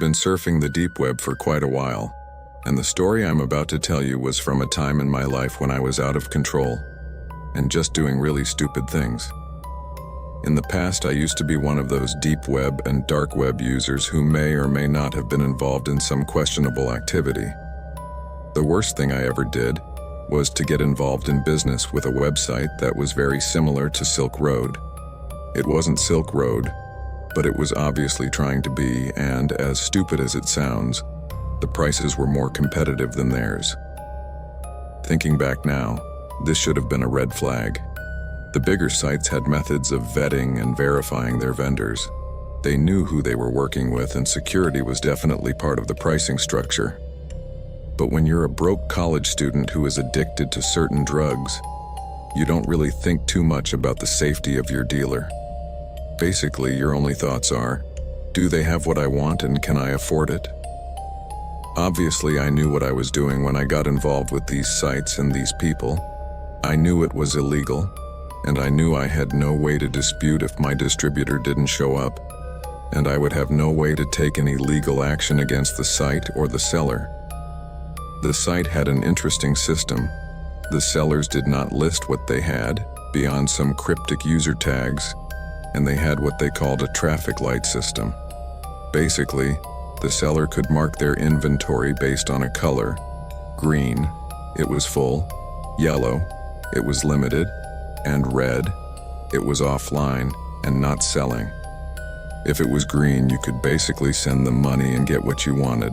been surfing the deep web for quite a while, and the story I'm about to tell you was from a time in my life when I was out of control and just doing really stupid things. In the past, I used to be one of those deep web and dark web users who may or may not have been involved in some questionable activity. The worst thing I ever did was to get involved in business with a website that was very similar to Silk Road. It wasn't Silk Road, but it was obviously trying to be, and as stupid as it sounds, the prices were more competitive than theirs. Thinking back now, this should have been a red flag. The bigger sites had methods of vetting and verifying their vendors. They knew who they were working with, and security was definitely part of the pricing structure. But when you're a broke college student who is addicted to certain drugs, you don't really think too much about the safety of your dealer. Basically, your only thoughts are, do they have what I want and can I afford it? Obviously, I knew what I was doing when I got involved with these sites and these people. I knew it was illegal, and I knew I had no way to dispute if my distributor didn't show up, and I would have no way to take any legal action against the site or the seller. The site had an interesting system. The sellers did not list what they had beyond some cryptic user tags, and they had what they called a traffic light system. Basically, the seller could mark their inventory based on a color. Green, it was full; yellow, it was limited; and red, it was offline and not selling. If it was green, you could basically send them money and get what you wanted.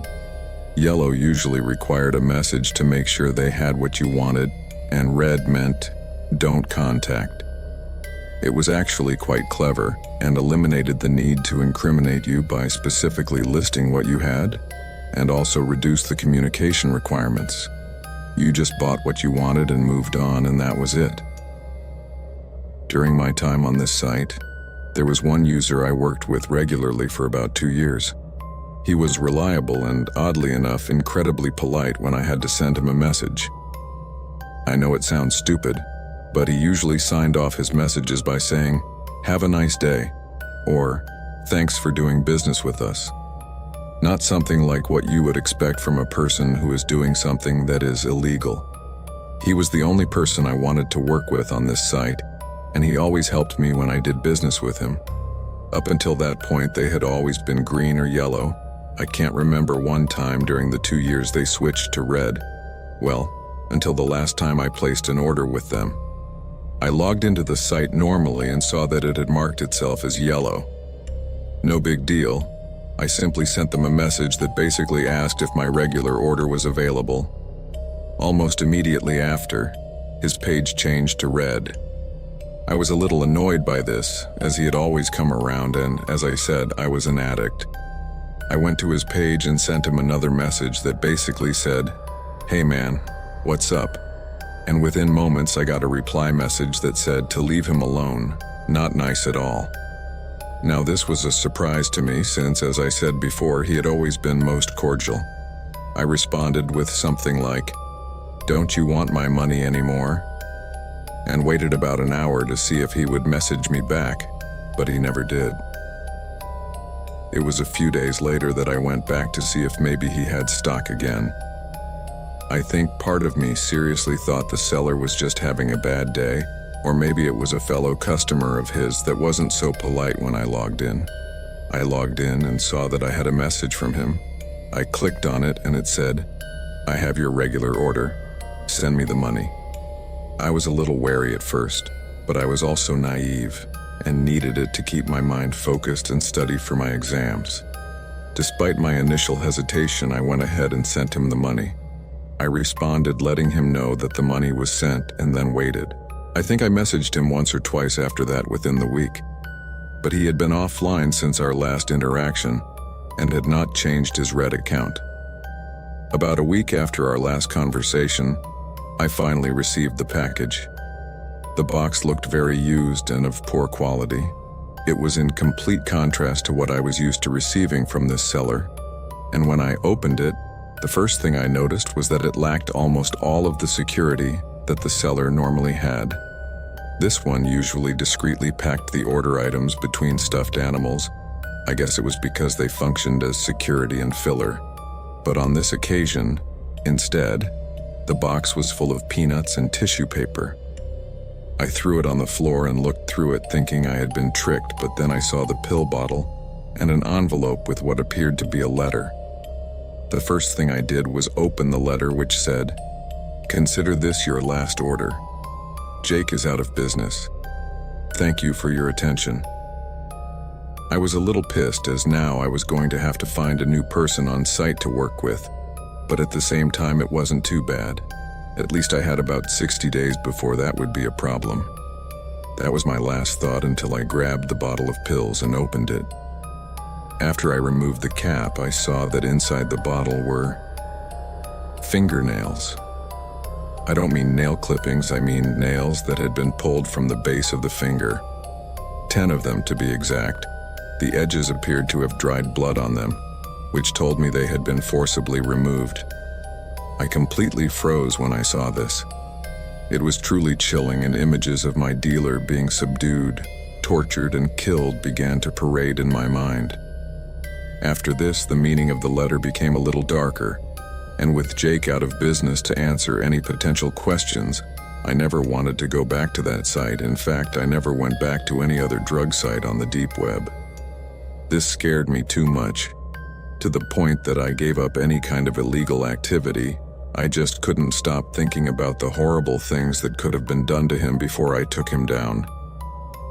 Yellow usually required a message to make sure they had what you wanted, and red meant, don't contact. It was actually quite clever and eliminated the need to incriminate you by specifically listing what you had, and also reduced the communication requirements. You just bought what you wanted and moved on, and that was it. During my time on this site, there was one user I worked with regularly for about 2 years. He was reliable and, oddly enough, incredibly polite when I had to send him a message. I know it sounds stupid, but he usually signed off his messages by saying, "Have a nice day," or "Thanks for doing business with us." Not something like what you would expect from a person who is doing something that is illegal. He was the only person I wanted to work with on this site, and he always helped me when I did business with him. Up until that point, they had always been green or yellow. I can't remember one time during the 2 years they switched to red. Well, until the last time I placed an order with them. I logged into the site normally and saw that it had marked itself as yellow. No big deal. I simply sent them a message that basically asked if my regular order was available. Almost immediately after, his page changed to red. I was a little annoyed by this, as he had always come around, and as I said, I was an addict. I went to his page and sent him another message that basically said, "Hey man, what's up?" And within moments I got a reply message that said to leave him alone, not nice at all. Now this was a surprise to me since, as I said before, he had always been most cordial. I responded with something like, "Don't you want my money anymore?" and waited about an hour to see if he would message me back, but he never did. It was a few days later that I went back to see if maybe he had stock again. I think part of me seriously thought the seller was just having a bad day, or maybe it was a fellow customer of his that wasn't so polite when I logged in. I logged in and saw that I had a message from him. I clicked on it and it said, "I have your regular order. Send me the money." I was a little wary at first, but I was also naive and needed it to keep my mind focused and study for my exams. Despite my initial hesitation, I went ahead and sent him the money. I responded letting him know that the money was sent and then waited. I think I messaged him once or twice after that within the week, but he had been offline since our last interaction and had not changed his Red account. About a week after our last conversation, I finally received the package. The box looked very used and of poor quality. It was in complete contrast to what I was used to receiving from this seller, and when I opened it, the first thing I noticed was that it lacked almost all of the security that the seller normally had. This one usually discreetly packed the order items between stuffed animals, I guess it was because they functioned as security and filler. But on this occasion, instead, the box was full of peanuts and tissue paper. I threw it on the floor and looked through it thinking I had been tricked, but then I saw the pill bottle and an envelope with what appeared to be a letter. The first thing I did was open the letter, which said, "Consider this your last order. Jake is out of business. Thank you for your attention." I was a little pissed, as now I was going to have to find a new person on site to work with, but at the same time it wasn't too bad. At least I had about 60 days before that would be a problem. That was my last thought until I grabbed the bottle of pills and opened it. After I removed the cap, I saw that inside the bottle were fingernails. I don't mean nail clippings, I mean nails that had been pulled from the base of the finger. 10 of them to be exact. The edges appeared to have dried blood on them, which told me they had been forcibly removed. I completely froze when I saw this. It was truly chilling, and images of my dealer being subdued, tortured, and killed began to parade in my mind. After this, the meaning of the letter became a little darker, and with Jake out of business to answer any potential questions, I never wanted to go back to that site. In fact, I never went back to any other drug site on the deep web. This scared me too much, to the point that I gave up any kind of illegal activity. I just couldn't stop thinking about the horrible things that could have been done to him before I took him down.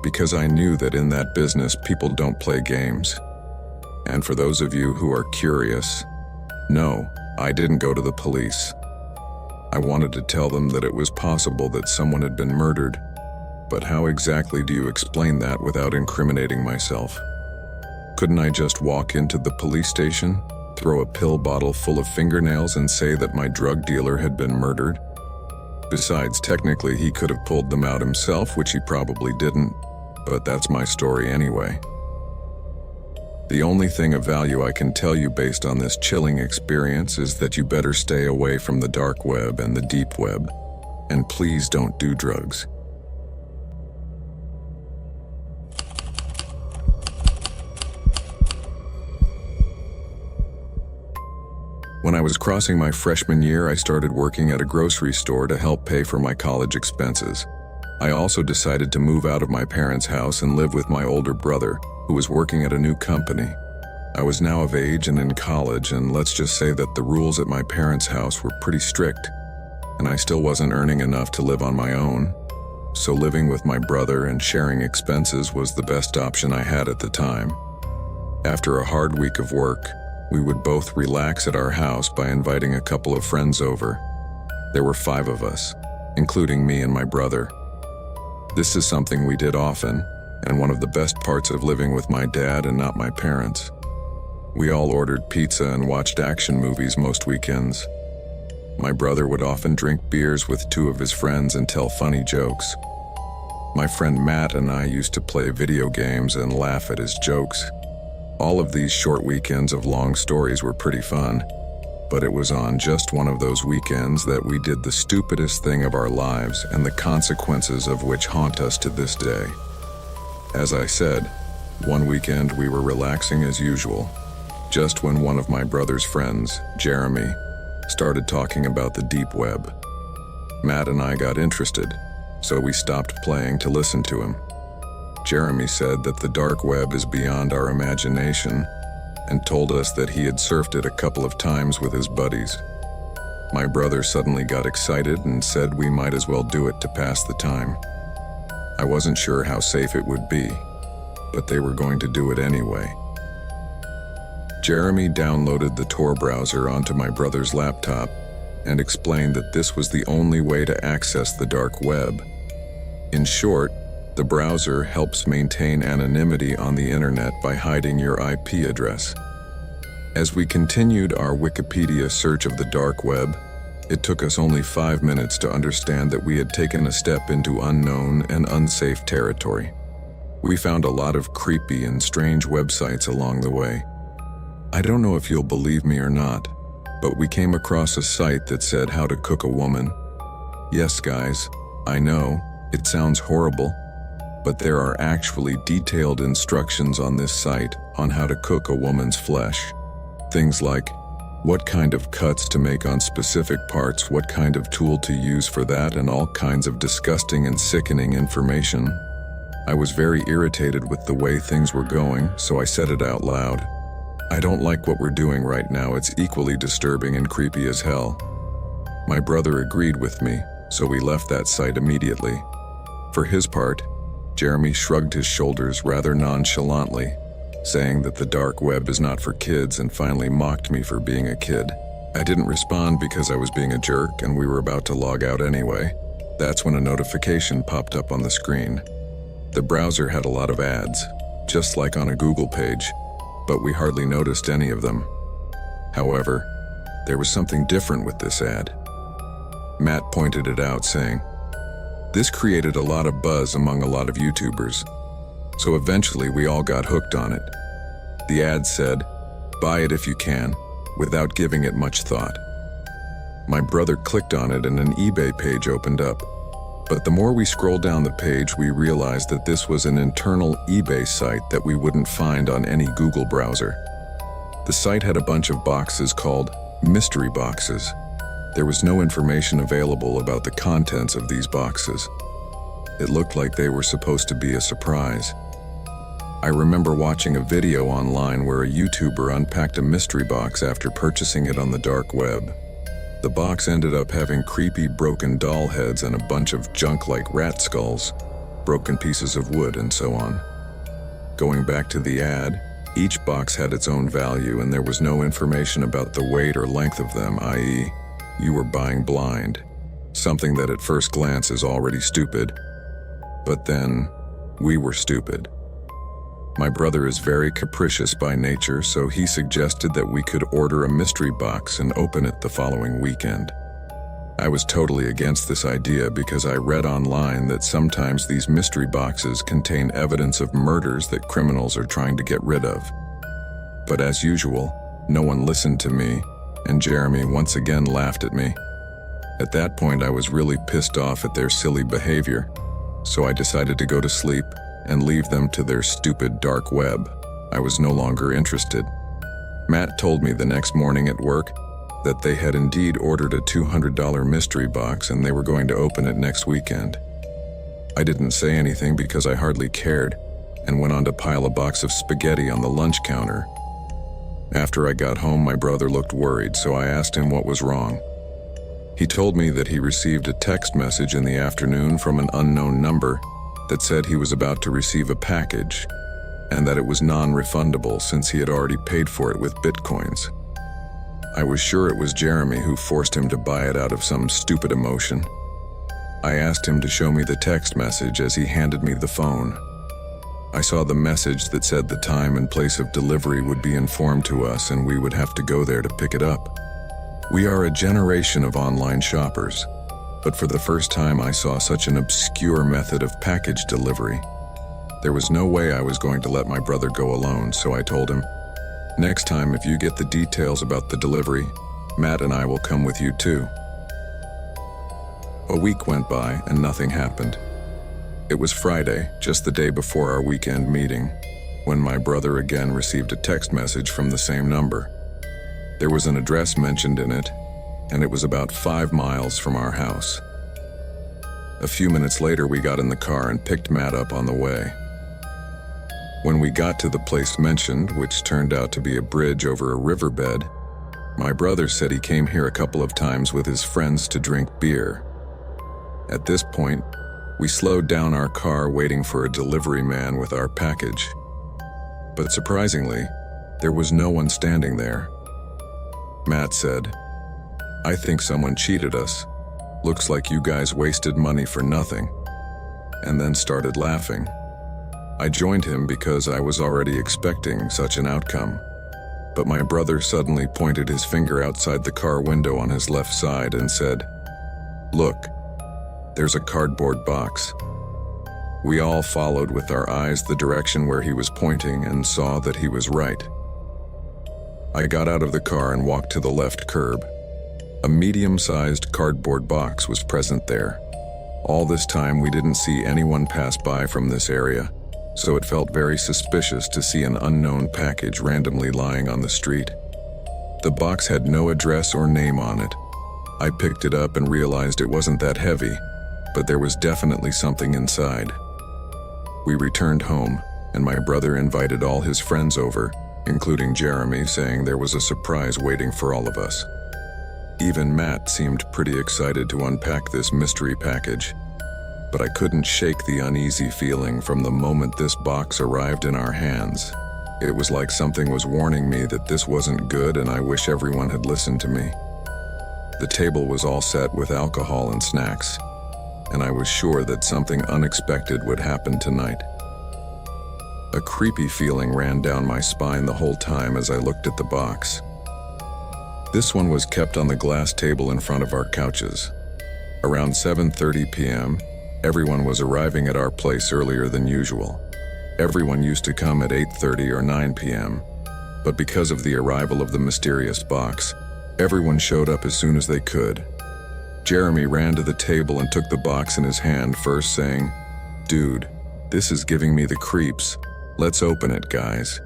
Because I knew that in that business, people don't play games. And for those of you who are curious, no, I didn't go to the police. I wanted to tell them that it was possible that someone had been murdered, but how exactly do you explain that without incriminating myself? Couldn't I just walk into the police station, throw a pill bottle full of fingernails, and say that my drug dealer had been murdered? Besides, technically he could have pulled them out himself, which he probably didn't, but that's my story anyway. The only thing of value I can tell you based on this chilling experience is that you better stay away from the dark web and the deep web, and please don't do drugs. When I was crossing my freshman year, I started working at a grocery store to help pay for my college expenses. I also decided to move out of my parents' house and live with my older brother, who was working at a new company. I was now of age and in college, and let's just say that the rules at my parents' house were pretty strict, and I still wasn't earning enough to live on my own. So living with my brother and sharing expenses was the best option I had at the time. After a hard week of work, we would both relax at our house by inviting a couple of friends over. There were 5 of us, including me and my brother. This is something we did often, and one of the best parts of living with my dad and not my parents. We all ordered pizza and watched action movies most weekends. My brother would often drink beers with 2 of his friends and tell funny jokes. My friend Matt and I used to play video games and laugh at his jokes. All of these short weekends of long stories were pretty fun, but it was on just one of those weekends that we did the stupidest thing of our lives, and the consequences of which haunt us to this day. As I said, one weekend we were relaxing as usual, just when one of my brother's friends, Jeremy, started talking about the deep web. Matt and I got interested, so we stopped playing to listen to him. Jeremy said that the dark web is beyond our imagination, and told us that he had surfed it a couple of times with his buddies. My brother suddenly got excited and said we might as well do it to pass the time. I wasn't sure how safe it would be, but they were going to do it anyway. Jeremy downloaded the Tor browser onto my brother's laptop and explained that this was the only way to access the dark web. In short, the browser helps maintain anonymity on the internet by hiding your IP address. As we continued our Wikipedia search of the dark web, it took us only 5 minutes to understand that we had taken a step into unknown and unsafe territory. We found a lot of creepy and strange websites along the way. I don't know if you'll believe me or not, but we came across a site that said how to cook a woman. Yes, guys, I know, it sounds horrible, but there are actually detailed instructions on this site on how to cook a woman's flesh. Things like what kind of cuts to make on specific parts, what kind of tool to use for that, and all kinds of disgusting and sickening information. I was very irritated with the way things were going, so I said it out loud. I don't like what we're doing right now. It's equally disturbing and creepy as hell. My brother agreed with me, so we left that site immediately. For his part, Jeremy shrugged his shoulders rather nonchalantly, saying that the dark web is not for kids, and finally mocked me for being a kid. I didn't respond because I was being a jerk and we were about to log out anyway. That's when a notification popped up on the screen. The browser had a lot of ads, just like on a Google page, but we hardly noticed any of them. However, there was something different with this ad. Matt pointed it out, saying, "This created a lot of buzz among a lot of YouTubers. So eventually we all got hooked on it." The ad said, "Buy it if you can," without giving it much thought. My brother clicked on it and an eBay page opened up. But the more we scrolled down the page, we realized that this was an internal eBay site that we wouldn't find on any Google browser. The site had a bunch of boxes called mystery boxes. There was no information available about the contents of these boxes. It looked like they were supposed to be a surprise. I remember watching a video online where a YouTuber unpacked a mystery box after purchasing it on the dark web. The box ended up having creepy broken doll heads and a bunch of junk like rat skulls, broken pieces of wood, and so on. Going back to the ad, each box had its own value and there was no information about the weight or length of them, i.e., you were buying blind, something that at first glance is already stupid. But then, we were stupid. My brother is very capricious by nature, so he suggested that we could order a mystery box and open it the following weekend. I was totally against this idea because I read online that sometimes these mystery boxes contain evidence of murders that criminals are trying to get rid of. But as usual, no one listened to me, and Jeremy once again laughed at me. At that point, I was really pissed off at their silly behavior, so I decided to go to sleep and leave them to their stupid dark web. I was no longer interested. Matt told me the next morning at work that they had indeed ordered a $200 mystery box and they were going to open it next weekend. I didn't say anything because I hardly cared and went on to pile a box of spaghetti on the lunch counter. After I got home, my brother looked worried, so I asked him what was wrong. He told me that he received a text message in the afternoon from an unknown number that said he was about to receive a package and that it was non-refundable since he had already paid for it with bitcoins. I was sure it was Jeremy who forced him to buy it out of some stupid emotion. I asked him to show me the text message as he handed me the phone. I saw the message that said the time and place of delivery would be informed to us and we would have to go there to pick it up. We are a generation of online shoppers, but for the first time I saw such an obscure method of package delivery. There was no way I was going to let my brother go alone, so I told him, "Next time, if you get the details about the delivery, Matt and I will come with you too." A week went by and nothing happened. It was Friday, just the day before our weekend meeting, when my brother again received a text message from the same number. There was an address mentioned in it, and it was about 5 miles from our house. A few minutes later, we got in the car and picked Matt up on the way. When we got to the place mentioned, which turned out to be a bridge over a riverbed, my brother said he came here a couple of times with his friends to drink beer. At this point, we slowed down our car waiting for a delivery man with our package. But surprisingly, there was no one standing there. Matt said, "I think someone cheated us. Looks like you guys wasted money for nothing," and then started laughing. I joined him because I was already expecting such an outcome. But my brother suddenly pointed his finger outside the car window on his left side and said, "Look, there's a cardboard box." We all followed with our eyes the direction where he was pointing and saw that he was right. I got out of the car and walked to the left curb. A medium-sized cardboard box was present there. All this time we didn't see anyone pass by from this area, so it felt very suspicious to see an unknown package randomly lying on the street. The box had no address or name on it. I picked it up and realized it wasn't that heavy, but there was definitely something inside. We returned home, and my brother invited all his friends over, including Jeremy, saying there was a surprise waiting for all of us. Even Matt seemed pretty excited to unpack this mystery package, but I couldn't shake the uneasy feeling from the moment this box arrived in our hands. It was like something was warning me that this wasn't good, and I wish everyone had listened to me. The table was all set with alcohol and snacks, and I was sure that something unexpected would happen tonight. A creepy feeling ran down my spine the whole time as I looked at the box. This one was kept on the glass table in front of our couches. Around 7:30 p.m., everyone was arriving at our place earlier than usual. Everyone used to come at 8:30 or 9 p.m., but because of the arrival of the mysterious box, everyone showed up as soon as they could. Jeremy ran to the table and took the box in his hand first, saying, "Dude, this is giving me the creeps. Let's open it, guys."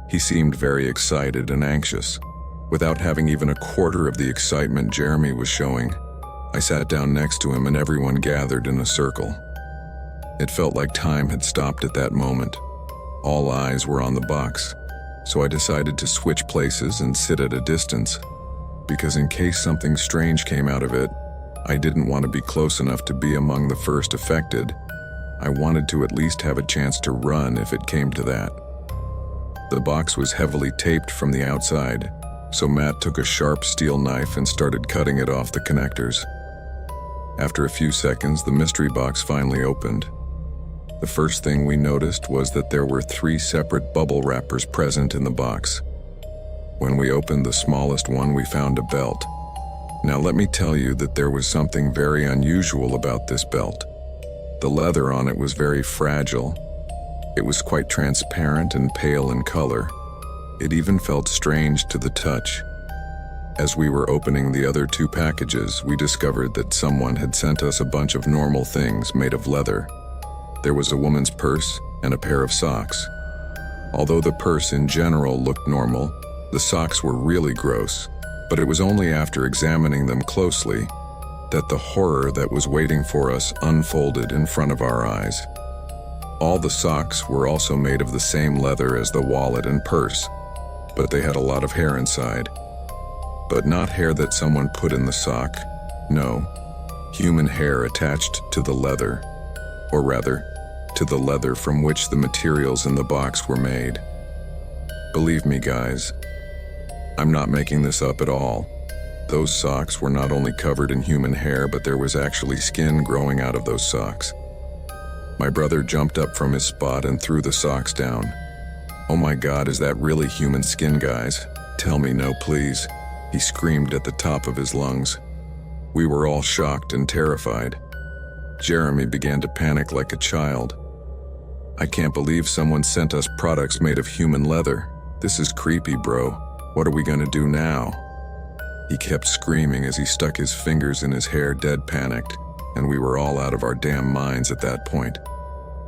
He seemed very excited and anxious. Without having even a quarter of the excitement Jeremy was showing, I sat down next to him and everyone gathered in a circle. It felt like time had stopped at that moment. All eyes were on the box, so I decided to switch places and sit at a distance, because in case something strange came out of it, I didn't want to be close enough to be among the first affected. I wanted to at least have a chance to run if it came to that. The box was heavily taped from the outside, so Matt took a sharp steel knife and started cutting it off the connectors. After a few seconds, the mystery box finally opened. The first thing we noticed was that there were 3 separate bubble wrappers present in the box. When we opened the smallest one, we found a belt. Now let me tell you that there was something very unusual about this belt. The leather on it was very fragile. It was quite transparent and pale in color. It even felt strange to the touch. As we were opening the other 2 packages, we discovered that someone had sent us a bunch of normal things made of leather. There was a woman's purse and a pair of socks. Although the purse in general looked normal, the socks were really gross, but it was only after examining them closely that the horror that was waiting for us unfolded in front of our eyes. All the socks were also made of the same leather as the wallet and purse, but they had a lot of hair inside. But not hair that someone put in the sock. No, human hair attached to the leather, or rather, to the leather from which the materials in the box were made. Believe me, guys, I'm not making this up at all. Those socks were not only covered in human hair, but there was actually skin growing out of those socks. My brother jumped up from his spot and threw the socks down. "Oh my God, is that really human skin, guys? Tell me no, please," he screamed at the top of his lungs. We were all shocked and terrified. Jeremy began to panic like a child. "I can't believe someone sent us products made of human leather. This is creepy, bro. What are we gonna do now?" He kept screaming as he stuck his fingers in his hair, dead panicked, and we were all out of our damn minds at that point.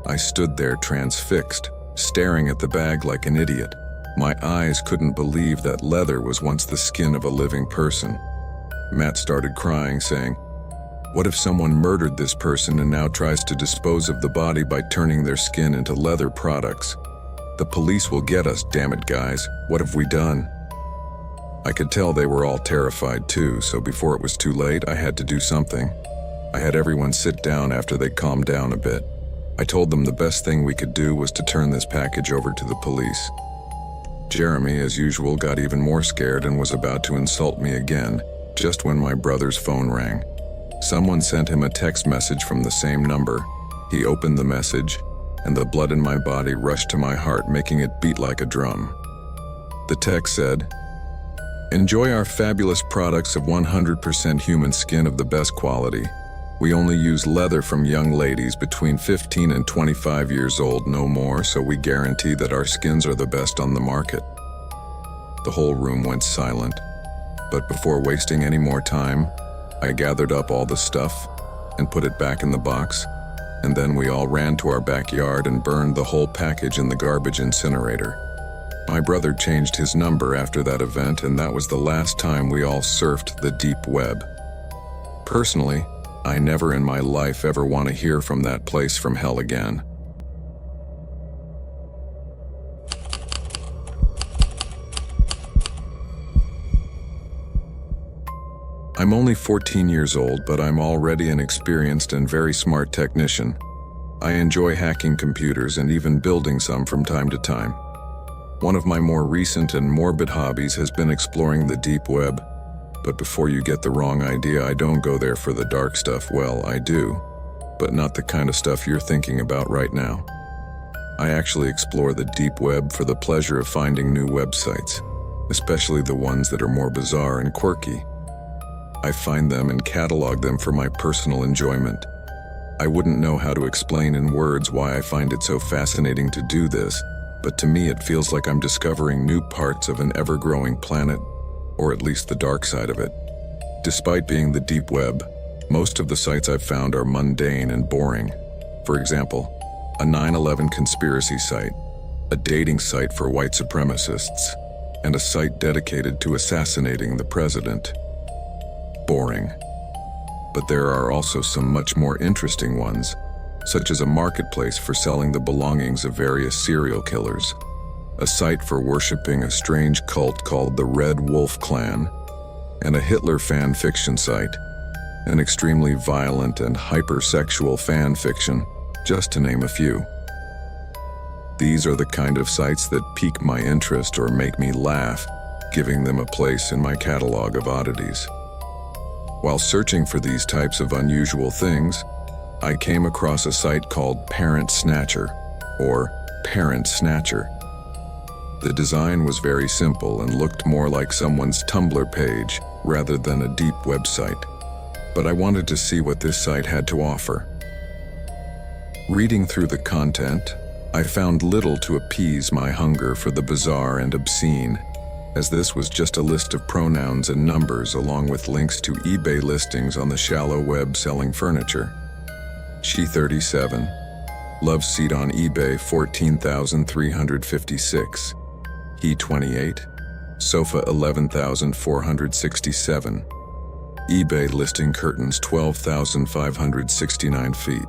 I stood there transfixed, staring at the bag like an idiot. My eyes couldn't believe that leather was once the skin of a living person. Matt started crying, saying, "What if someone murdered this person and now tries to dispose of the body by turning their skin into leather products? The police will get us, damn it, guys. What have we done?" I could tell they were all terrified too, so before it was too late, I had to do something. I had everyone sit down after they calmed down a bit. I told them the best thing we could do was to turn this package over to the police. Jeremy, as usual, got even more scared and was about to insult me again, just when my brother's phone rang. Someone sent him a text message from the same number. He opened the message, and the blood in my body rushed to my heart, making it beat like a drum. The text said, "Enjoy our fabulous products of 100% human skin of the best quality. We only use leather from young ladies between 15 and 25 years old, no more, so we guarantee that our skins are the best on the market." The whole room went silent, but before wasting any more time, I gathered up all the stuff and put it back in the box, and then we all ran to our backyard and burned the whole package in the garbage incinerator. My brother changed his number after that event, and that was the last time we all surfed the deep web. Personally, I never in my life ever want to hear from that place from hell again. I'm only 14 years old, but I'm already an experienced and very smart technician. I enjoy hacking computers and even building some from time to time. One of my more recent and morbid hobbies has been exploring the deep web. But before you get the wrong idea, I don't go there for the dark stuff. Well, I do, but not the kind of stuff you're thinking about right now. I actually explore the deep web for the pleasure of finding new websites, especially the ones that are more bizarre and quirky. I find them and catalog them for my personal enjoyment. I wouldn't know how to explain in words why I find it so fascinating to do this, but to me it feels like I'm discovering new parts of an ever-growing planet, or at least the dark side of it. Despite being the deep web, most of the sites I've found are mundane and boring. For example, a 9/11 conspiracy site, a dating site for white supremacists, and a site dedicated to assassinating the president. Boring. But there are also some much more interesting ones, such as a marketplace for selling the belongings of various serial killers, a site for worshipping a strange cult called the Red Wolf Clan, and a Hitler fan fiction site, an extremely violent and hypersexual fan fiction, just to name a few. These are the kind of sites that pique my interest or make me laugh, giving them a place in my catalog of oddities. While searching for these types of unusual things, I came across a site called Parent Snatcher, or Parent Snatcher. The design was very simple and looked more like someone's Tumblr page rather than a deep website, but I wanted to see what this site had to offer. Reading through the content, I found little to appease my hunger for the bizarre and obscene, as this was just a list of pronouns and numbers along with links to eBay listings on the shallow web selling furniture. She37, love seat on eBay 14,356. He28, sofa 11,467. eBay listing curtains 12,569 feet.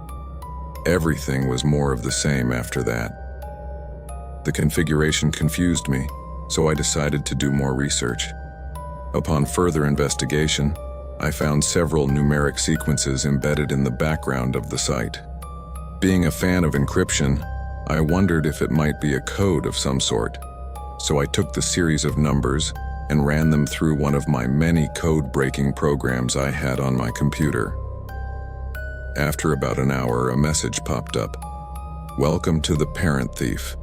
Everything was more of the same after that. The configuration confused me, so I decided to do more research. Upon further investigation, I found several numeric sequences embedded in the background of the site. Being a fan of encryption, I wondered if it might be a code of some sort, so I took the series of numbers and ran them through one of my many code-breaking programs I had on my computer. After about an hour, a message popped up. Welcome to the Parent Thief.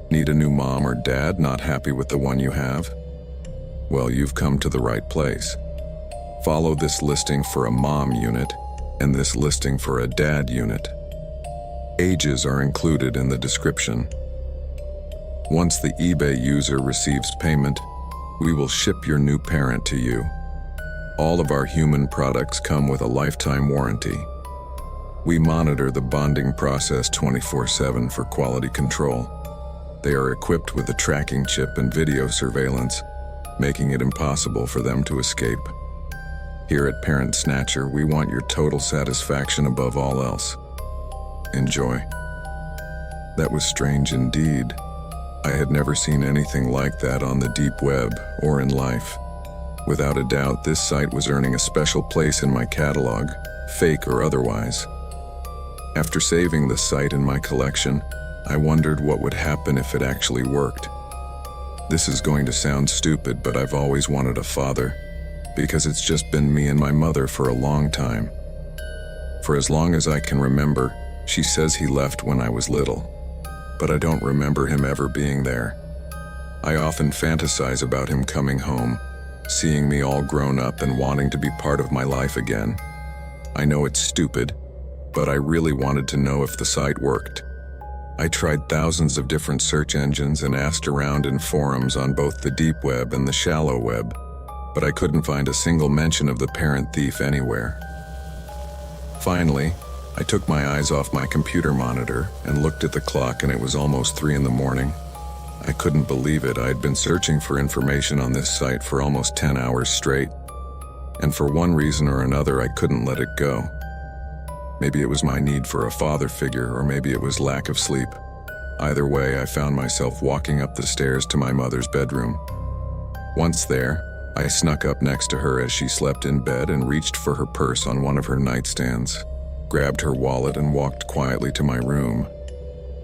Need a new mom or dad, not happy with the one you have? Well, you've come to the right place. Follow this listing for a mom unit and this listing for a dad unit. Ages are included in the description. Once the eBay user receives payment, we will ship your new parent to you. All of our human products come with a lifetime warranty. We monitor the bonding process 24/7 for quality control. They are equipped with a tracking chip and video surveillance, making it impossible for them to escape. Here at Parent Snatcher, we want your total satisfaction above all else. Enjoy. That was strange indeed. I had never seen anything like that on the deep web or in life. Without a doubt, this site was earning a special place in my catalog, fake or otherwise. After saving the site in my collection, I wondered what would happen if it actually worked. This is going to sound stupid, but I've always wanted a father, because it's just been me and my mother for a long time. For as long as I can remember, she says he left when I was little, but I don't remember him ever being there. I often fantasize about him coming home, seeing me all grown up and wanting to be part of my life again. I know it's stupid, but I really wanted to know if the site worked. I tried thousands of different search engines and asked around in forums on both the deep web and the shallow web, but I couldn't find a single mention of the Parent Thief anywhere. Finally, I took my eyes off my computer monitor and looked at the clock, and it was almost 3 in the morning. I couldn't believe it. I had been searching for information on this site for almost 10 hours straight, and for one reason or another, I couldn't let it go. Maybe it was my need for a father figure, or maybe it was lack of sleep. Either way, I found myself walking up the stairs to my mother's bedroom. Once there, I snuck up next to her as she slept in bed and reached for her purse on one of her nightstands, grabbed her wallet and walked quietly to my room.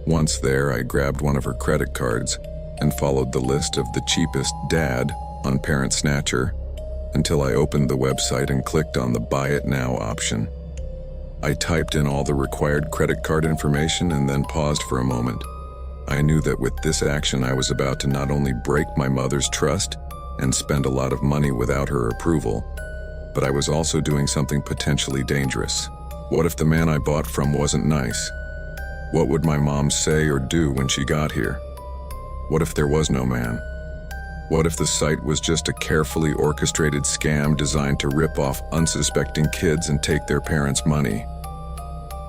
Once there, I grabbed one of her credit cards and followed the list of the cheapest dad on Parent Snatcher until I opened the website and clicked on the Buy It Now option. I typed in all the required credit card information and then paused for a moment. I knew that with this action I was about to not only break my mother's trust and spend a lot of money without her approval, but I was also doing something potentially dangerous. What if the man I bought from wasn't nice? What would my mom say or do when she got here? What if there was no man? What if the site was just a carefully orchestrated scam designed to rip off unsuspecting kids and take their parents' money?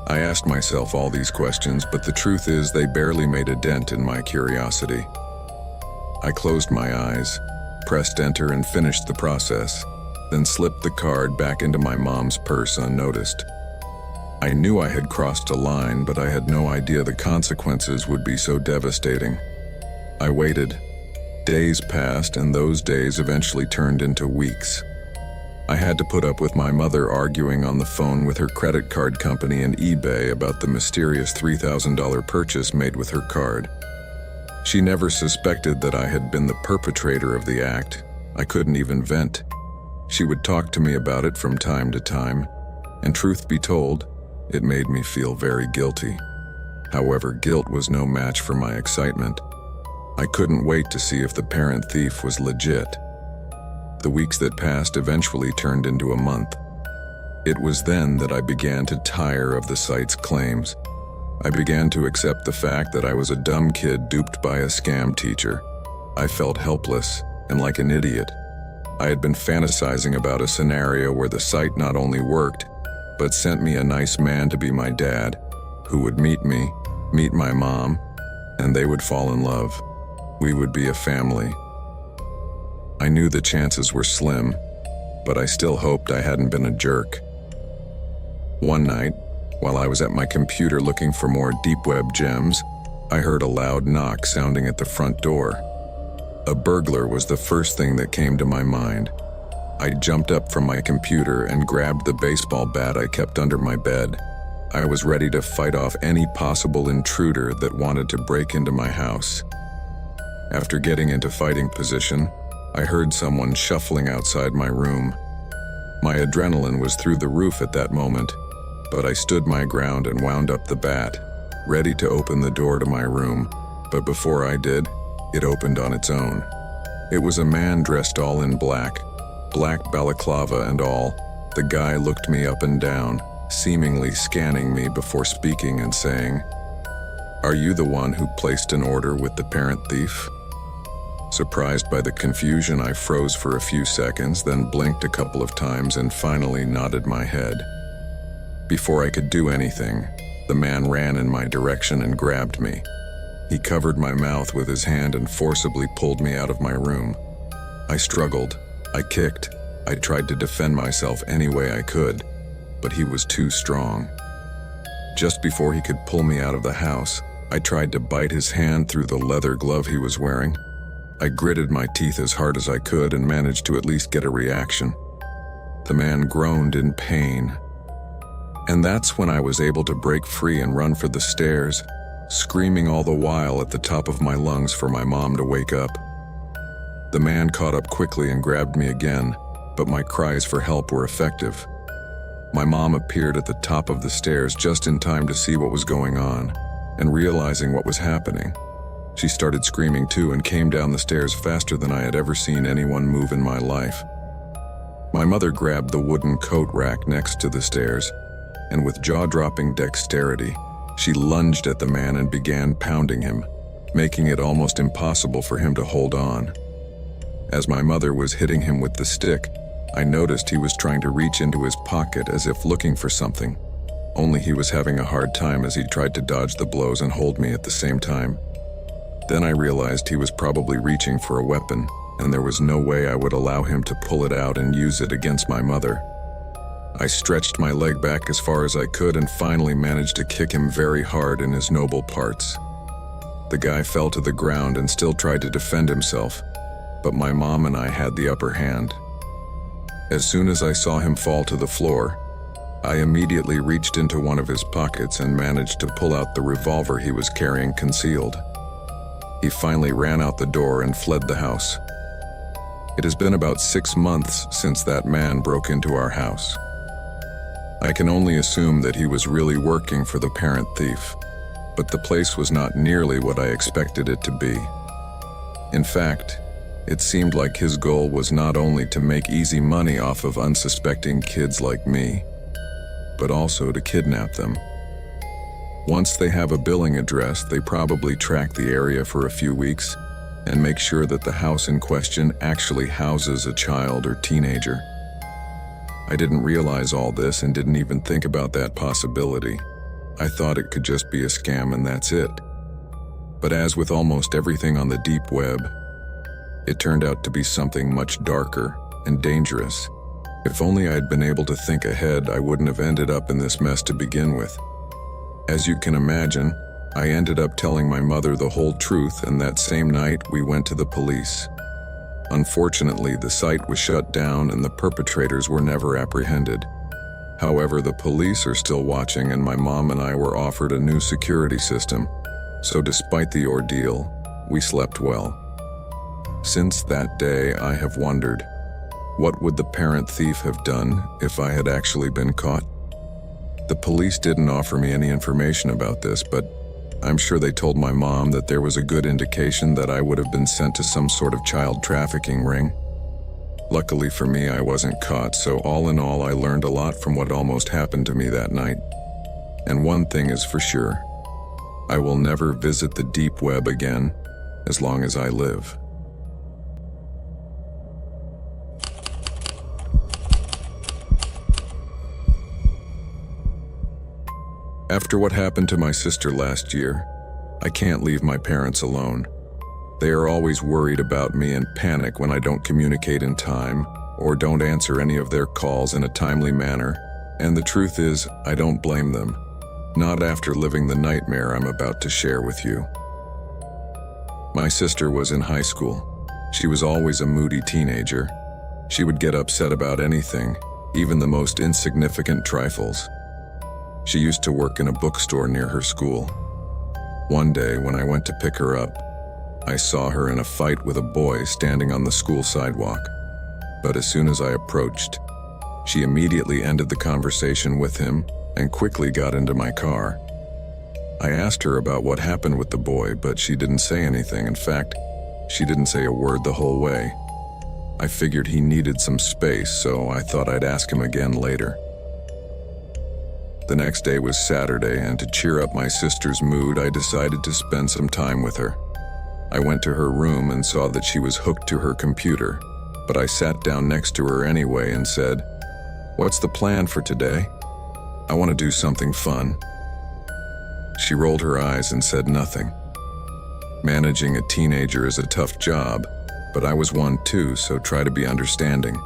I asked myself all these questions, but the truth is they barely made a dent in my curiosity. I closed my eyes, pressed enter and finished the process, then slipped the card back into my mom's purse unnoticed. I knew I had crossed a line, but I had no idea the consequences would be so devastating. I waited. Days passed, and those days eventually turned into weeks. I had to put up with my mother arguing on the phone with her credit card company and eBay about the mysterious $3,000 purchase made with her card. She never suspected that I had been the perpetrator of the act. I couldn't even vent. She would talk to me about it from time to time, and truth be told, it made me feel very guilty. However, guilt was no match for my excitement. I couldn't wait to see if the parent thief was legit. The weeks that passed eventually turned into a month. It was then that I began to tire of the site's claims. I began to accept the fact that I was a dumb kid duped by a scam teacher. I felt helpless and like an idiot. I had been fantasizing about a scenario where the site not only worked, but sent me a nice man to be my dad, who would meet me, meet my mom, and they would fall in love. We would be a family. I knew the chances were slim, but I still hoped I hadn't been a jerk. One night, while I was at my computer looking for more deep web gems, I heard a loud knock sounding at the front door. A burglar was the first thing that came to my mind. I jumped up from my computer and grabbed the baseball bat I kept under my bed. I was ready to fight off any possible intruder that wanted to break into my house. After getting into fighting position, I heard someone shuffling outside my room. My adrenaline was through the roof at that moment, but I stood my ground and wound up the bat, ready to open the door to my room. But before I did, it opened on its own. It was a man dressed all in black balaclava and all. The guy looked me up and down, seemingly scanning me before speaking and saying, "Are you the one who placed an order with the parent thief?" Surprised by the confusion, I froze for a few seconds, then blinked a couple of times and finally nodded my head. Before I could do anything, the man ran in my direction and grabbed me. He covered my mouth with his hand and forcibly pulled me out of my room. I struggled. I kicked. I tried to defend myself any way I could, but he was too strong. Just before he could pull me out of the house, I tried to bite his hand through the leather glove he was wearing. I gritted my teeth as hard as I could and managed to at least get a reaction. The man groaned in pain. And that's when I was able to break free and run for the stairs, screaming all the while at the top of my lungs for my mom to wake up. The man caught up quickly and grabbed me again, but my cries for help were effective. My mom appeared at the top of the stairs just in time to see what was going on, and realizing what was happening, she started screaming too and came down the stairs faster than I had ever seen anyone move in my life. My mother grabbed the wooden coat rack next to the stairs, and with jaw-dropping dexterity, she lunged at the man and began pounding him, making it almost impossible for him to hold on. As my mother was hitting him with the stick, I noticed he was trying to reach into his pocket as if looking for something. only he was having a hard time as he tried to dodge the blows and hold me at the same time. Then I realized he was probably reaching for a weapon, and there was no way I would allow him to pull it out and use it against my mother. I stretched my leg back as far as I could and finally managed to kick him very hard in his noble parts. The guy fell to the ground and still tried to defend himself, but my mom and I had the upper hand. As soon as I saw him fall to the floor, I immediately reached into one of his pockets and managed to pull out the revolver he was carrying concealed. He finally ran out the door and fled the house. It has been about 6 months since that man broke into our house. I can only assume that he was really working for the parent thief, but the place was not nearly what I expected it to be. In fact, it seemed like his goal was not only to make easy money off of unsuspecting kids like me, but also to kidnap them. Once they have a billing address, they probably track the area for a few weeks and make sure that the house in question actually houses a child or teenager. I didn't realize all this and didn't even think about that possibility. I thought it could just be a scam and that's it. But as with almost everything on the deep web, it turned out to be something much darker and dangerous. If only I had been able to think ahead, I wouldn't have ended up in this mess to begin with. As you can imagine, I ended up telling my mother the whole truth, and that same night we went to the police. Unfortunately, the site was shut down and the perpetrators were never apprehended. However, the police are still watching and my mom and I were offered a new security system, so despite the ordeal, we slept well. Since that day, I have wondered, what would the parent thief have done if I had actually been caught? The police didn't offer me any information about this, but I'm sure they told my mom that there was a good indication that I would have been sent to some sort of child trafficking ring. Luckily for me, I wasn't caught, so all in all, I learned a lot from what almost happened to me that night. And one thing is for sure, I will never visit the deep web again as long as I live. After what happened to my sister last year, I can't leave my parents alone. They are always worried about me and panic when I don't communicate in time or don't answer any of their calls in a timely manner, and the truth is, I don't blame them. Not after living the nightmare I'm about to share with you. My sister was in high school. She was always a moody teenager. She would get upset about anything, even the most insignificant trifles. She used to work in a bookstore near her school. One day, when I went to pick her up, I saw her in a fight with a boy standing on the school sidewalk. But as soon as I approached, she immediately ended the conversation with him and quickly got into my car. I asked her about what happened with the boy, but she didn't say anything. In fact, she didn't say a word the whole way. I figured he needed some space, so I thought I'd ask him again later. The next day was Saturday, and to cheer up my sister's mood, I decided to spend some time with her. I went to her room and saw that she was hooked to her computer, but I sat down next to her anyway and said, "What's the plan for today? I want to do something fun." She rolled her eyes and said nothing. Managing a teenager is a tough job, but I was one too, so try to be understanding.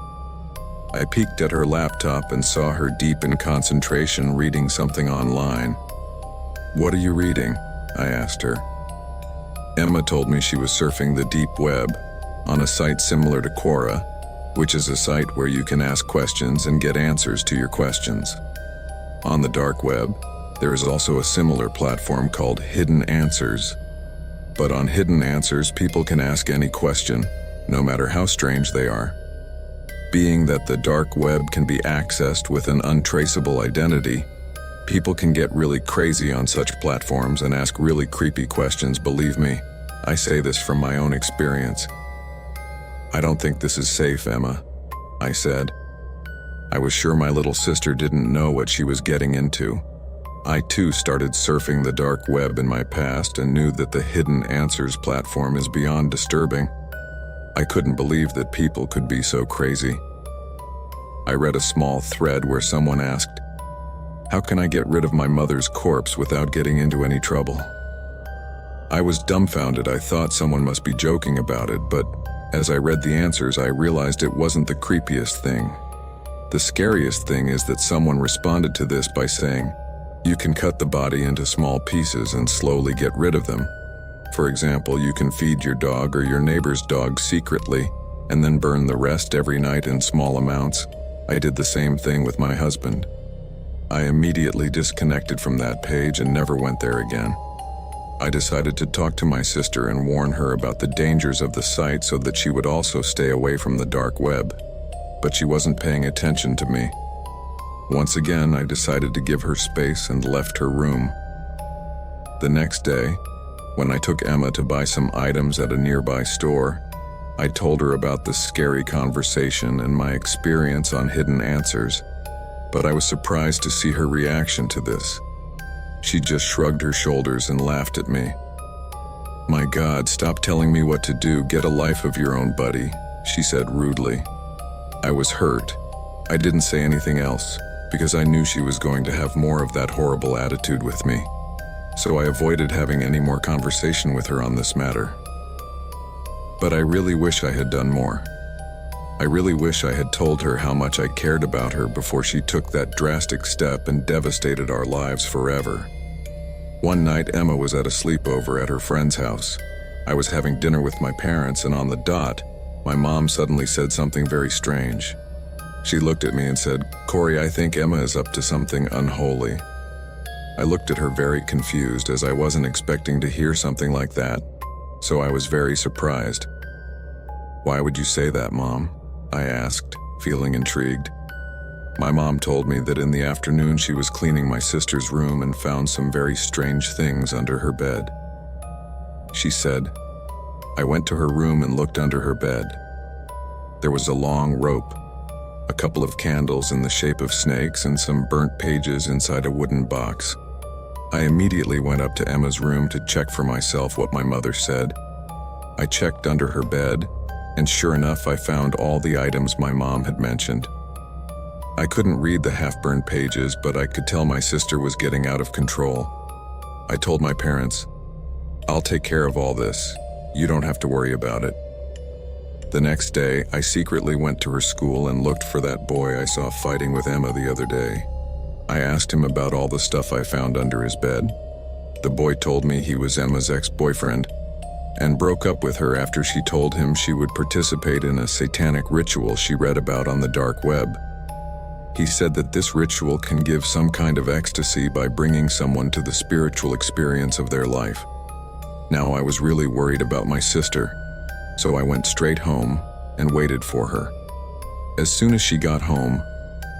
I peeked at her laptop and saw her deep in concentration reading something online. "What are you reading?" I asked her. Emma told me she was surfing the deep web on a site similar to Quora, which is a site where you can ask questions and get answers to your questions. On the dark web, there is also a similar platform called Hidden Answers. But on Hidden Answers, people can ask any question, no matter how strange they are. Being that the dark web can be accessed with an untraceable identity, people can get really crazy on such platforms and ask really creepy questions. Believe me, I say this from my own experience. "I don't think this is safe, Emma," I said. I was sure my little sister didn't know what she was getting into. I too started surfing the dark web in my past and knew that the Hidden Answers platform is beyond disturbing. I couldn't believe that people could be so crazy. I read a small thread where someone asked, How can I get rid of my mother's corpse without getting into any trouble? I was dumbfounded. I thought someone must be joking about it, but as I read the answers, I realized it wasn't the creepiest thing. The scariest thing is that someone responded to this by saying, you can cut the body into small pieces and slowly get rid of them. For example, you can feed your dog or your neighbor's dog secretly and then burn the rest every night in small amounts. I did the same thing with my husband. I immediately disconnected from that page and never went there again. I decided to talk to my sister and warn her about the dangers of the site so that she would also stay away from the dark web. But she wasn't paying attention to me. Once again, I decided to give her space and left her room. The next day, when I took Emma to buy some items at a nearby store, I told her about the scary conversation and my experience on Hidden Answers, but I was surprised to see her reaction to this. She just shrugged her shoulders and laughed at me. My God, stop telling me what to do. Get a life of your own, buddy, she said rudely. I was hurt. I didn't say anything else, because I knew she was going to have more of that horrible attitude with me. So I avoided having any more conversation with her on this matter. But I really wish I had done more. I really wish I had told her how much I cared about her before she took that drastic step and devastated our lives forever. One night, Emma was at a sleepover at her friend's house. I was having dinner with my parents, and on the dot, my mom suddenly said something very strange. She looked at me and said, "Corey, I think Emma is up to something unholy." I looked at her very confused, as I wasn't expecting to hear something like that, so I was very surprised. "Why would you say that, Mom?" I asked, feeling intrigued. My mom told me that in the afternoon she was cleaning my sister's room and found some very strange things under her bed. She said, "I went to her room and looked under her bed. There was a long rope, a couple of candles in the shape of snakes, and some burnt pages inside a wooden box. I immediately went up to Emma's room to check for myself what my mother said. I checked under her bed, and sure enough, I found all the items my mom had mentioned. I couldn't read the half-burned pages, but I could tell my sister was getting out of control. I told my parents, "I'll take care of all this. You don't have to worry about it." The next day, I secretly went to her school and looked for that boy I saw fighting with Emma the other day. I asked him about all the stuff I found under his bed. The boy told me he was Emma's ex-boyfriend and broke up with her after she told him she would participate in a satanic ritual she read about on the dark web. He said that this ritual can give some kind of ecstasy by bringing someone to the spiritual experience of their life. Now I was really worried about my sister, so I went straight home and waited for her. As soon as she got home,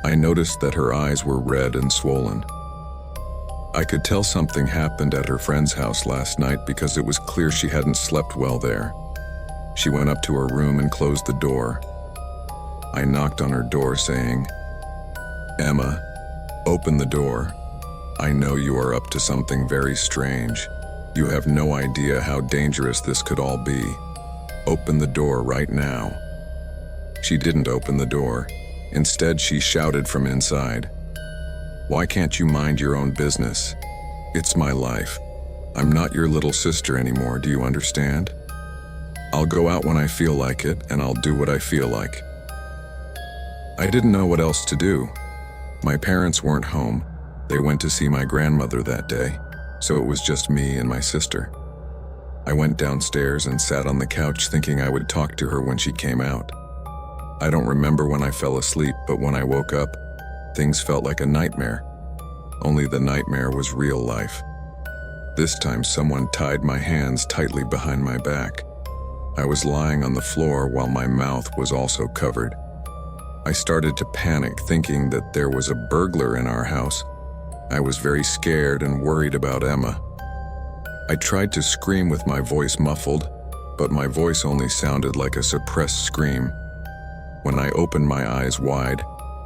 I noticed that her eyes were red and swollen. I could tell something happened at her friend's house last night because it was clear she hadn't slept well there. She went up to her room and closed the door. I knocked on her door saying, "Emma, open the door. I know you are up to something very strange. You have no idea how dangerous this could all be. Open the door right now." She didn't open the door. Instead, she shouted from inside, "Why can't you mind your own business? It's my life. I'm not your little sister anymore, do you understand? I'll go out when I feel like it, and I'll do what I feel like." I didn't know what else to do. My parents weren't home. They went to see my grandmother that day, so it was just me and my sister. I went downstairs and sat on the couch thinking I would talk to her when she came out. I don't remember when I fell asleep, but when I woke up, things felt like a nightmare. Only the nightmare was real life. This time someone tied my hands tightly behind my back. I was lying on the floor while my mouth was also covered. I started to panic, thinking that there was a burglar in our house. I was very scared and worried about Emma. I tried to scream with my voice muffled, but my voice only sounded like a suppressed scream. When I opened my eyes wide,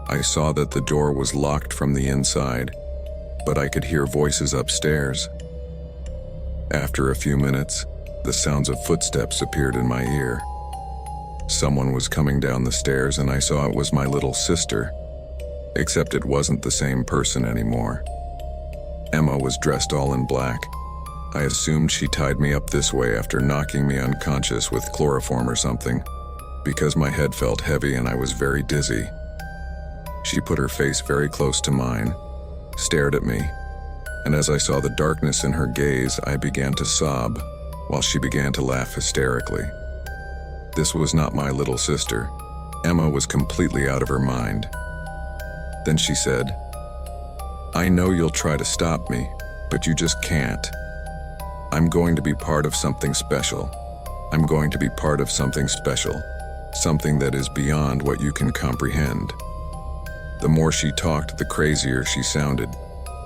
I saw that the door was locked from the inside, but I could hear voices upstairs. After a few minutes, the sounds of footsteps appeared in my ear. Someone was coming down the stairs, and I saw it was my little sister. except it wasn't the same person anymore. Emma was dressed all in black. I assumed she tied me up this way after knocking me unconscious with chloroform or something, because my head felt heavy and I was very dizzy. She put her face very close to mine, stared at me, and as I saw the darkness in her gaze, I began to sob, while she began to laugh hysterically. This was not my little sister. Emma was completely out of her mind. Then she said, "I know you'll try to stop me, but you just can't. I'm going to be part of something special. I'm going to be part of something special, something that is beyond what you can comprehend." The more she talked, the crazier she sounded.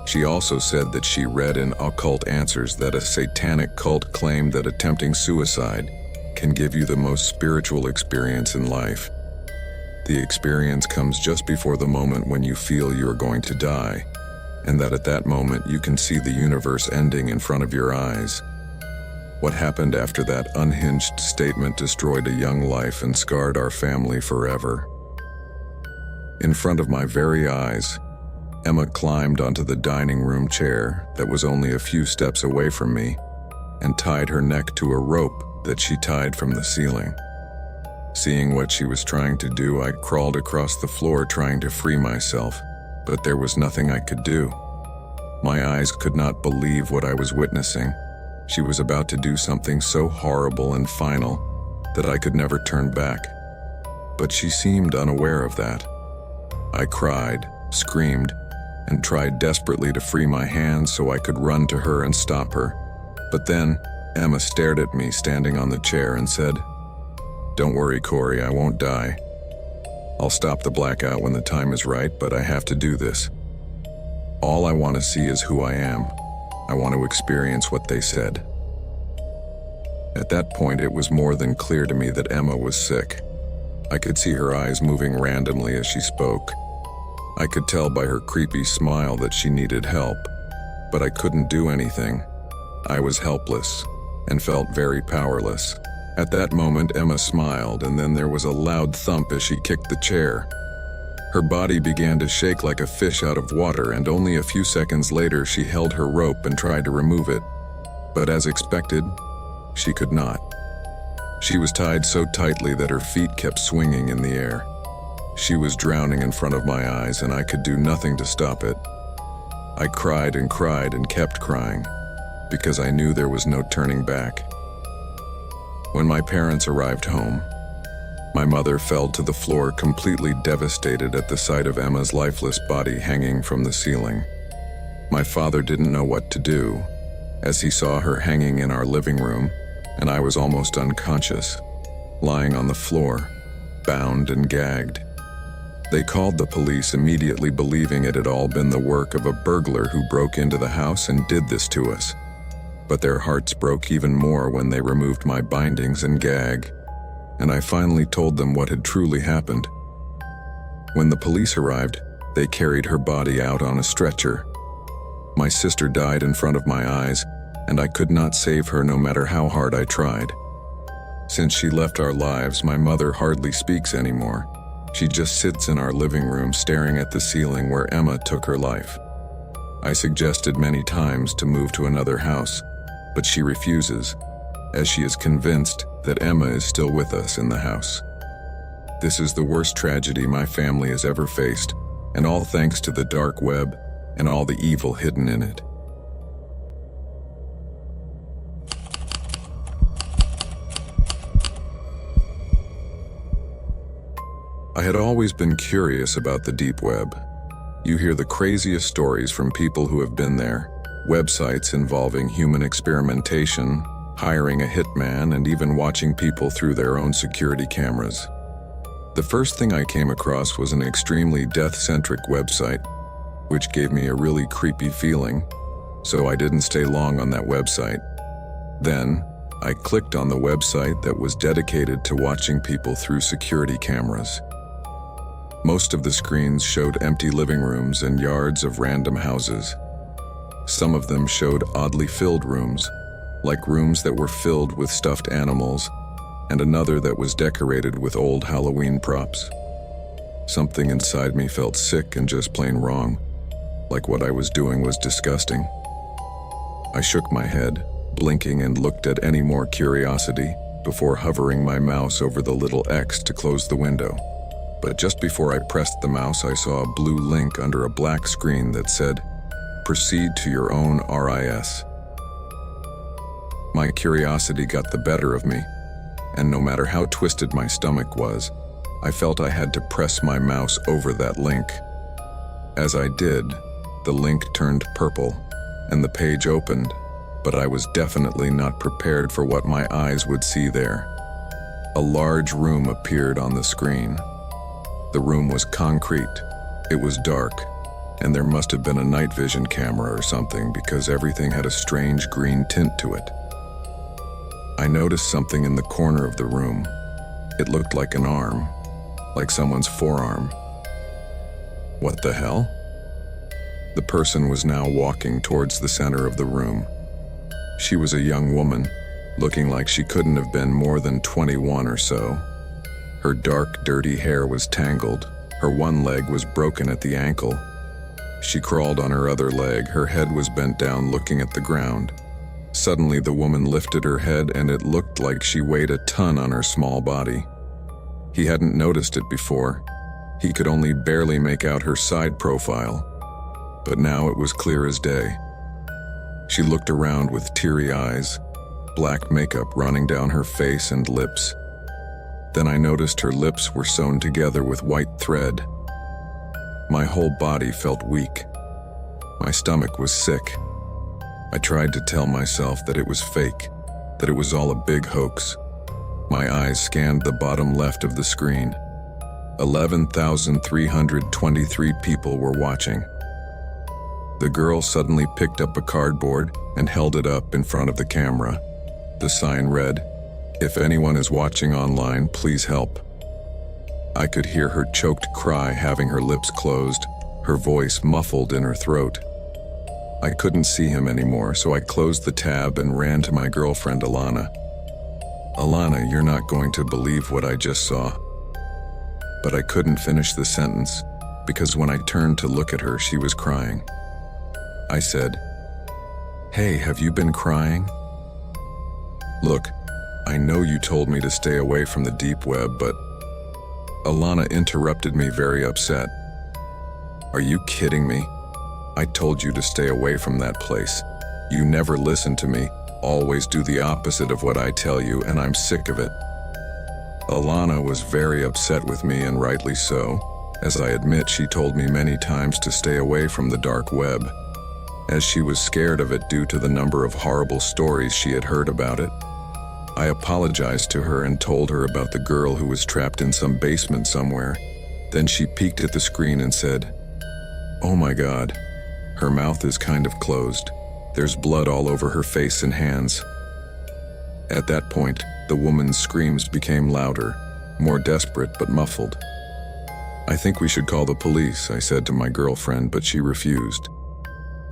She also said that she read in Occult Answers that a satanic cult claimed that attempting suicide can give you the most spiritual experience in life. The experience comes just before the moment when you feel you are going to die, and that at that moment you can see the universe ending in front of your eyes. What happened after that unhinged statement destroyed a young life and scarred our family forever. In front of my very eyes, Emma climbed onto the dining room chair that was only a few steps away from me and tied her neck to a rope that she tied from the ceiling. Seeing what she was trying to do, I crawled across the floor trying to free myself, but there was nothing I could do. My eyes could not believe what I was witnessing. She was about to do something so horrible and final that I could never turn back. But she seemed unaware of that. I cried, screamed, and tried desperately to free my hands so I could run to her and stop her. But then, Emma stared at me standing on the chair and said, "Don't worry, Corey, I won't die. I'll stop the blackout when the time is right, but I have to do this. All I want to see is who I am. I want to experience what they said." At that point, it was more than clear to me that Emma was sick. I could see her eyes moving randomly as she spoke. I could tell by her creepy smile that she needed help, but I couldn't do anything. I was helpless and felt very powerless. At that moment, Emma smiled, and then there was a loud thump as she kicked the chair. Her body began to shake like a fish out of water, and only a few seconds later she held her rope and tried to remove it. But as expected, she could not. She was tied so tightly that her feet kept swinging in the air. She was drowning in front of my eyes, and I could do nothing to stop it. I cried and kept crying, because I knew there was no turning back. When my parents arrived home, my mother fell to the floor completely devastated at the sight of Emma's lifeless body hanging from the ceiling. My father didn't know what to do, as he saw her hanging in our living room, and I was almost unconscious, lying on the floor, bound and gagged. They called the police immediately, believing it had all been the work of a burglar who broke into the house and did this to us. But their hearts broke even more when they removed my bindings and gag, and I finally told them what had truly happened. When the police arrived, they carried her body out on a stretcher. My sister died in front of my eyes, and I could not save her no matter how hard I tried. Since she left our lives, my mother hardly speaks anymore. She just sits in our living room staring at the ceiling where Emma took her life. I suggested many times to move to another house, but she refuses, as she is convinced that Emma is still with us in the house. This is the worst tragedy my family has ever faced, and all thanks to the dark web and all the evil hidden in it. I had always been curious about the deep web. You hear the craziest stories from people who have been there, websites involving human experimentation, hiring a hitman, and even watching people through their own security cameras. The first thing I came across was an extremely death-centric website, which gave me a really creepy feeling, so I didn't stay long on that website. Then, I clicked on the website that was dedicated to watching people through security cameras. Most of the screens showed empty living rooms and yards of random houses. Some of them showed oddly filled rooms, like rooms that were filled with stuffed animals, and another that was decorated with old Halloween props. Something inside me felt sick and just plain wrong, like what I was doing was disgusting. I shook my head, blinking, and looked at any more curiosity before hovering my mouse over the little X to close the window. But just before I pressed the mouse, I saw a blue link under a black screen that said, "Proceed to your own RIS." My curiosity got the better of me, and no matter how twisted my stomach was, I felt I had to press my mouse over that link. As I did, the link turned purple, and the page opened, but I was definitely not prepared for what my eyes would see there. A large room appeared on the screen. The room was concrete, it was dark, and there must have been a night vision camera or something because everything had a strange green tint to it. I noticed something in the corner of the room. It looked like an arm, like someone's forearm. What the hell? The person was now walking towards the center of the room. She was a young woman, looking like she couldn't have been more than 21 or so. Her dark, dirty hair was tangled. Her one leg was broken at the ankle. She crawled on her other leg. Her head was bent down, looking at the ground. Suddenly, the woman lifted her head, and it looked like she weighed a ton on her small body. He hadn't noticed it before. He could only barely make out her side profile, but now it was clear as day. She looked around with teary eyes, black makeup running down her face and lips. Then I noticed her lips were sewn together with white thread. My whole body felt weak. My stomach was sick. I tried to tell myself that it was fake, that it was all a big hoax. My eyes scanned the bottom left of the screen. 11,323 people were watching. The girl suddenly picked up a cardboard and held it up in front of the camera. The sign read, "If anyone is watching online, please help." I could hear her choked cry, having her lips closed, her voice muffled in her throat. I couldn't see him anymore, so I closed the tab and ran to my girlfriend, Alana. "Alana, you're not going to believe what I just saw." But I couldn't finish the sentence, because when I turned to look at her, she was crying. I said, "Hey, have you been crying?" "Look, I know you told me to stay away from the deep web, but..." Alana interrupted me, very upset. "Are you kidding me? I told you to stay away from that place. You never listen to me, always do the opposite of what I tell you, and I'm sick of it." Alana was very upset with me, and rightly so. As I admit, she told me many times to stay away from the dark web, as she was scared of it due to the number of horrible stories she had heard about it. I apologized to her and told her about the girl who was trapped in some basement somewhere. Then she peeked at the screen and said, "Oh my God." Her mouth is kind of closed. There's blood all over her face and hands. At that point, the woman's screams became louder, more desperate but muffled. "I think we should call the police," I said to my girlfriend, but she refused.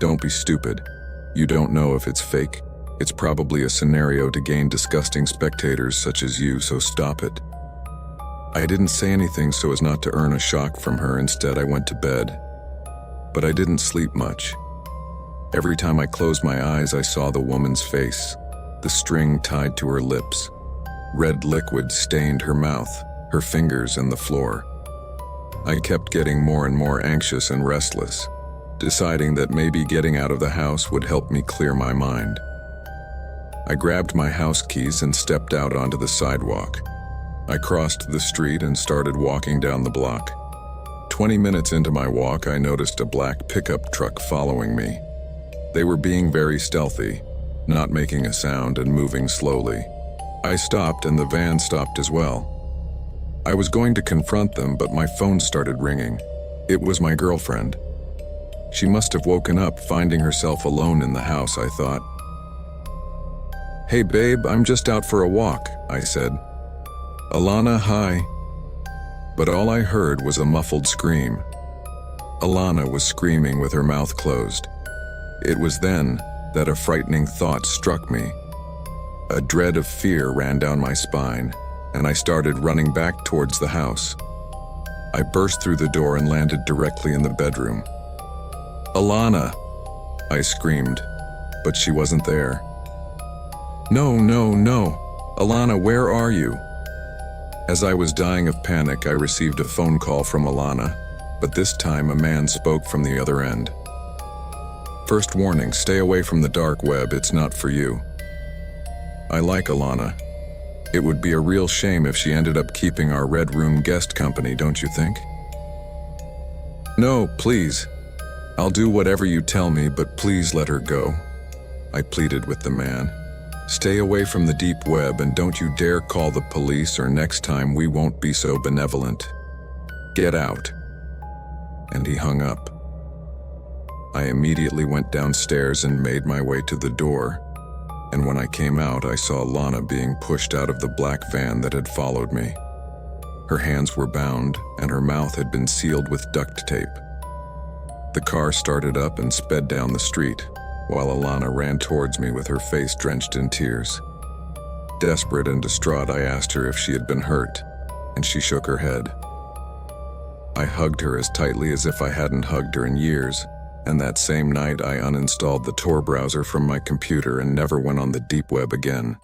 "Don't be stupid. You don't know if it's fake. It's probably a scenario to gain disgusting spectators such as you, so stop it." I didn't say anything so as not to earn a shock from her. Instead, I went to bed. But I didn't sleep much. Every time I closed my eyes, I saw the woman's face, the string tied to her lips. Red liquid stained her mouth, her fingers, and the floor. I kept getting more and more anxious and restless, deciding that maybe getting out of the house would help me clear my mind. I grabbed my house keys and stepped out onto the sidewalk. I crossed the street and started walking down the block. 20 minutes into my walk, I noticed a black pickup truck following me. They were being very stealthy, not making a sound and moving slowly. I stopped and the van stopped as well. I was going to confront them, but my phone started ringing. It was my girlfriend. She must have woken up, finding herself alone in the house, I thought. "Hey babe, I'm just out for a walk," I said. "Alana, hi." But all I heard was a muffled scream. Alana was screaming with her mouth closed. It was then that a frightening thought struck me. A dread of fear ran down my spine, and I started running back towards the house. I burst through the door and landed directly in the bedroom. "Alana!" I screamed, but she wasn't there. "No, no, no! Alana, where are you?" As I was dying of panic, I received a phone call from Alana, but this time a man spoke from the other end. "First warning, stay away from the dark web, it's not for you." I like Alana. It would be a real shame if she ended up keeping our Red Room guest company, don't you think? "No, please. I'll do whatever you tell me, but please let her go," I pleaded with the man. "Stay away from the deep web and don't you dare call the police, or next time we won't be so benevolent. Get out." And he hung up. I immediately went downstairs and made my way to the door, and when I came out, I saw Lana being pushed out of the black van that had followed me. Her hands were bound, and her mouth had been sealed with duct tape. The car started up and sped down the street, while Alana ran towards me with her face drenched in tears. Desperate and distraught, I asked her if she had been hurt, and she shook her head. I hugged her as tightly as if I hadn't hugged her in years, and that same night I uninstalled the Tor browser from my computer and never went on the deep web again.